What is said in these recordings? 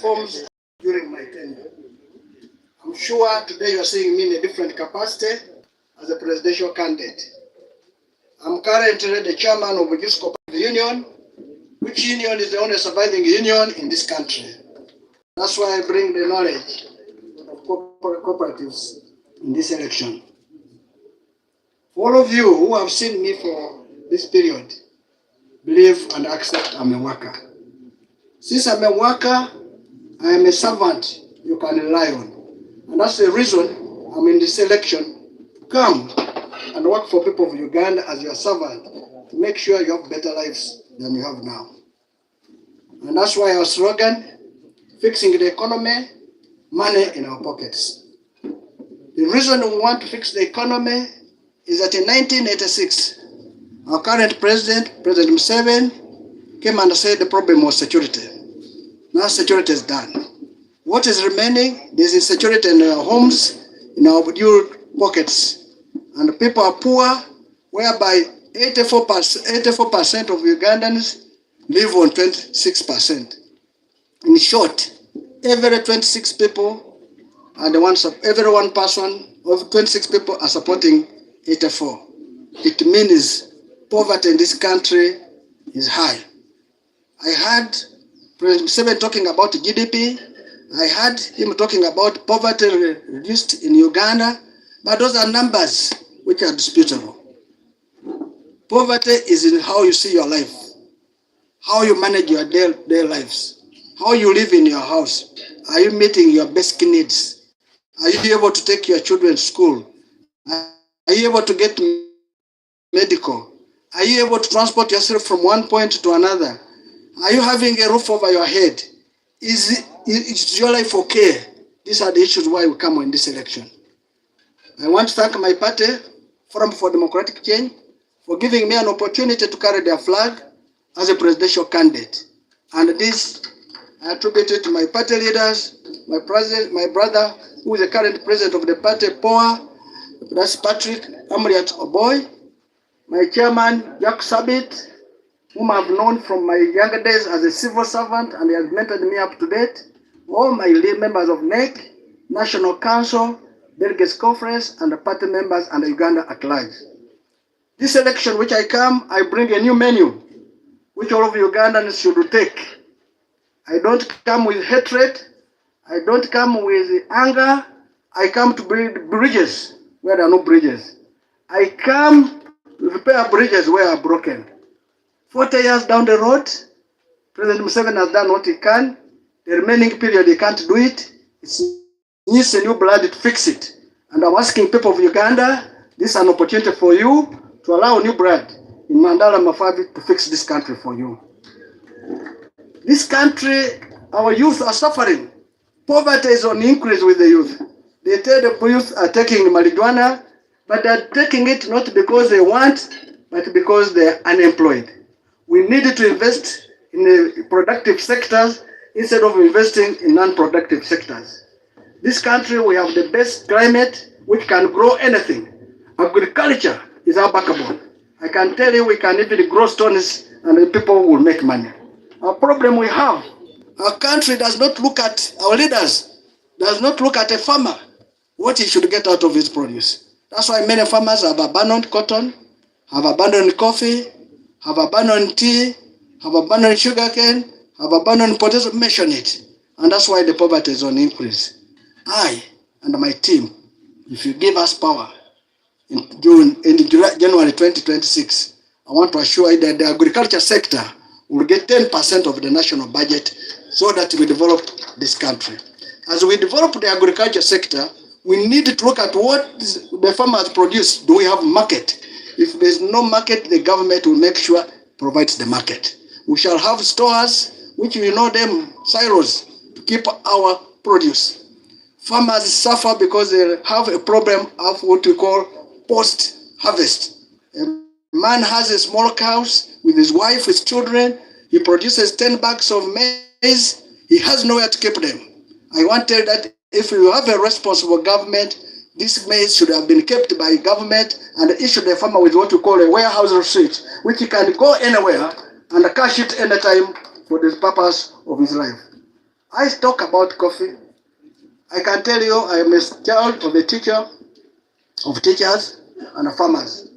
reforms during my tenure. I'm sure today you are seeing me in a different capacity as a presidential candidate. I'm currently the chairman of the Youth Cooperative Union, which union is the only surviving union in this country. That's why I bring the knowledge of cooperatives in this election. For all of you who have seen me for this period, believe and accept I'm a worker. Since I'm a worker, I am a servant you can rely on. And that's the reason I'm in this election. Come and work for people of Uganda as your servant to make sure you have better lives than you have now. And that's why our slogan, fixing the economy, money in our pockets. The reason we want to fix the economy is that in 1986, our current president, President Museveni, came and said the problem was security. Now security is done. What is remaining? There's insecurity in our homes, in our pockets. And people are poor, whereby 84% of Ugandans live on 26%. In short, every 26 people are the ones, every one person of 26 people are supporting 84. It means poverty in this country is high. I heard President Museveni talking about GDP. I heard him talking about poverty reduced in Uganda, but those are numbers which are disputable. Poverty is in how you see your life, how you manage your daily lives, how you live in your house. Are you meeting your basic needs? Are you able to take your children to school? Are you able to get medical? Are you able to transport yourself from one point to another? Are you having a roof over your head? Is your life okay? These are the issues why we come in this election. I want to thank my party, Forum for Democratic Change, for giving me an opportunity to carry their flag as a presidential candidate. And this I attribute it to my party leaders, my brother, who is the current president of the party, POA, that's Patrick Amriat Oboy, my chairman, Jack Sabit, whom I've known from my younger days as a civil servant, and he has mentored me up to date, all my members of NEC, National Council, Delegates Conference, and the party members and Uganda at large. This election which I come, I bring a new menu, which all of Ugandans should take. I don't come with hatred, I don't come with anger, I come to build bridges where there are no bridges. I come to repair bridges where are broken. 40 years down the road, President Museveni has done what he can. The remaining period he can't do it. It needs a new blood to fix it. And I'm asking people of Uganda, this is an opportunity for you to allow new blood in Nandala Mafabi to fix this country for you. This country, our youth are suffering. Poverty is on increase with the youth. They tell the youth are taking marijuana, but they're taking it not because they want, but because they're unemployed. We need to invest in the productive sectors instead of investing in non-productive sectors. This country, we have the best climate which can grow anything. Agriculture is our backbone. I can tell you we can even grow stones and the people will make money. Our problem we have, our country does not look at, our leaders does not look at a farmer, what he should get out of his produce. That's why many farmers have abandoned cotton, have abandoned coffee, have abandoned tea, have abandoned sugarcane, have abandoned potato, mention it. And that's why the poverty is on increase. I and my team, if you give us power in January 2026, I want to assure you that the agriculture sector will get 10% of the national budget so that we develop this country. As we develop the agriculture sector, we need to look at what the farmers produce. Do we have market? If there's no market, the government will make sure it provides the market. We shall have stores, which we know them silos, to keep our produce. Farmers suffer because they have a problem of what we call post-harvest. A man has a small house with his wife, his children. He produces 10 bags of maize. He has nowhere to keep them. I want to tell you that if you have a responsible government, this maize should have been kept by government and issue the farmer with what we call a warehouse receipt, which he can go anywhere and cash it anytime for the purpose of his life. I talk about coffee. I can tell you I am a child of a teacher, of teachers and farmers.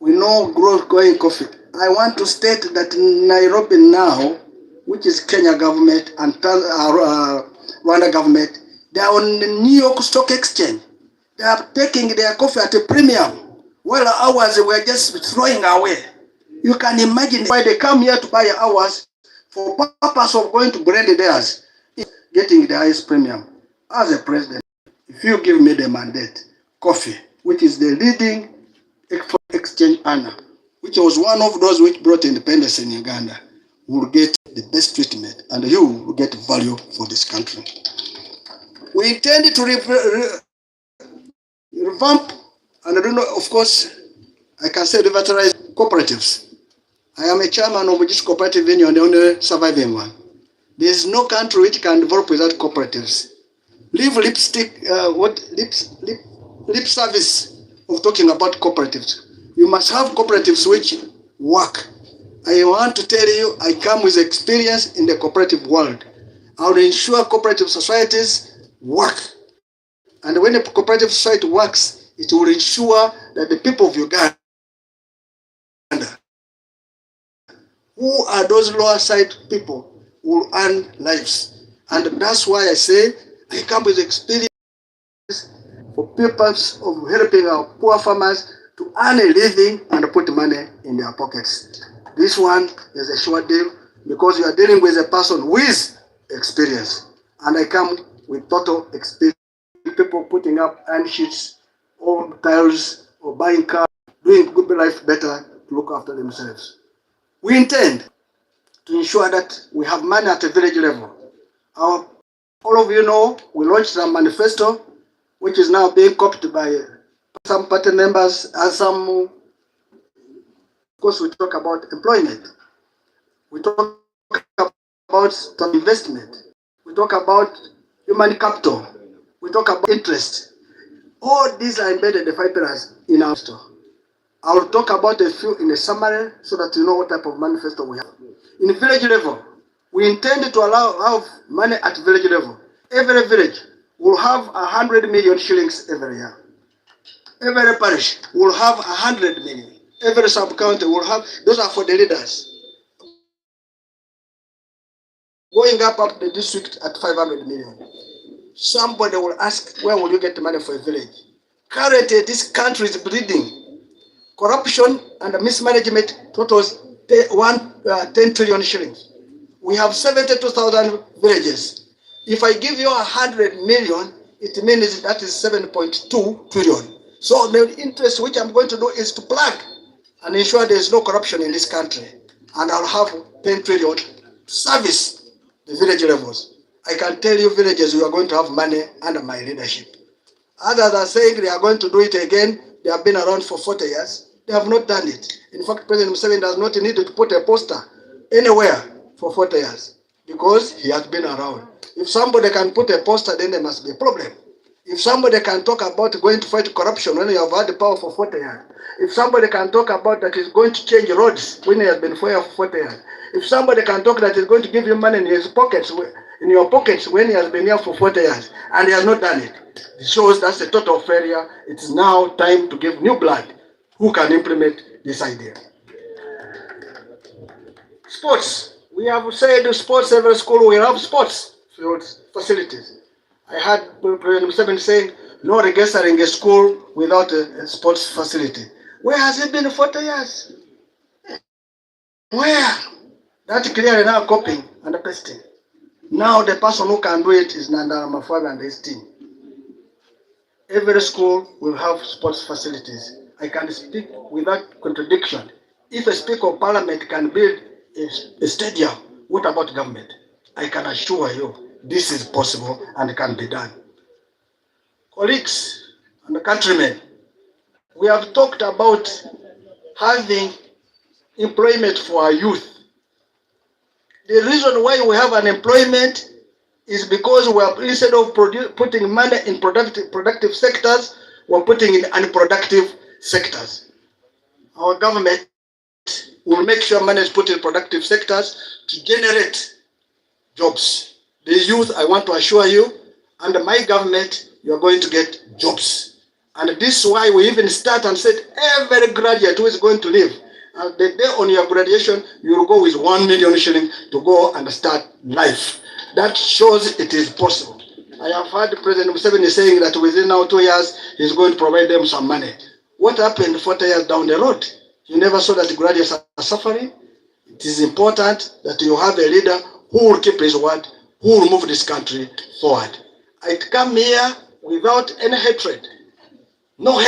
We know growing coffee. I want to state that Nairobi now, which is Kenya government and Rwanda government, they are on the New York Stock Exchange. They are taking their coffee at a premium, while ours were just throwing away. You can imagine why they come here to buy ours for purpose of going to blend theirs, getting the highest premium. As a president, if you give me the mandate, coffee, which is the leading exchange earner, which was one of those which brought independence in Uganda, will get the best treatment and you will get value for this country. We intend to revamp, and I don't know, of course, I can say revitalize cooperatives. I am a chairman of this cooperative union, the only surviving one. There is no country which can develop without cooperatives. Leave lip service of talking about cooperatives. You must have cooperatives which work. I want to tell you, I come with experience in the cooperative world. I will ensure cooperative societies work. And when a cooperative society works, it will ensure that the people of Uganda, who are those lower side people, will earn lives. And that's why I say I come with experience for purpose of helping our poor farmers to earn a living and put money in their pockets. This one is a sure deal because you are dealing with a person with experience. And I come with total experience. People putting up iron sheets or tiles or buying cars, doing good life better to look after themselves. We intend to ensure that we have money at a village level. All of you know we launched a manifesto which is now being copied by some party members and some, of course, we talk about employment. We talk about some investment. We talk about human capital. We talk about interest. All these are embedded in the 5 pillars in our store. I will talk about a few in a summary so that you know what type of manifesto we have. In village level, we intend to have money at village level. Every village will have 100 million shillings every year. Every parish will have 100 million. Every sub-county will have, those are for the leaders. Going up the district at 500 million. Somebody will ask, where will you get the money for a village? Currently, this country is bleeding. Corruption and mismanagement totals 10 trillion shillings. We have 72,000 villages. If I give you 100 million, it means that is 7.2 trillion. So the interest which I'm going to do is to plug and ensure there is no corruption in this country. And I'll have 10 trillion to service the village levels. I can tell you villages, you are going to have money under my leadership. Others are saying they are going to do it again. They have been around for 40 years. They have not done it. In fact, President Museveni does not need to put a poster anywhere for 40 years because he has been around. If somebody can put a poster, then there must be a problem. If somebody can talk about going to fight corruption when you have had the power for 40 years, if somebody can talk about that he's going to change roads when he has been there for 40 years, if somebody can talk that he's going to give you money in his pockets, in your pockets when he has been here for 40 years and he has not done it, it shows that's a total failure. It's now time to give new blood who can implement this idea. Sports. We have said sports, every school will have sports facilities. I heard President Museveni saying, no registering a school without a sports facility. Where has it been 40 years? Where? That's clearly now copying and pasting. Now the person who can do it is Nandala Mafabi and his team. Every school will have sports facilities. I can speak without contradiction. If a Speaker of Parliament can build a stadium, what about government? I can assure you this is possible and can be done. Colleagues and countrymen, we have talked about having employment for our youth. The reason why we have unemployment is because we are, instead of putting money in productive sectors, we're putting in unproductive sectors. Our government will make sure money is put in productive sectors to generate jobs. The youth, I want to assure you, under my government, you are going to get jobs. And this is why we even start and said every graduate who is going to leave, the day on your graduation, you will go with 1 million shilling to go and start life. That shows it is possible. I have heard President Museveni saying that within now 2 years, he's going to provide them some money. What happened 40 years down the road? You never saw that graduates are suffering. It is important that you have a leader who will keep his word, who will move this country forward. I come here without any hatred. No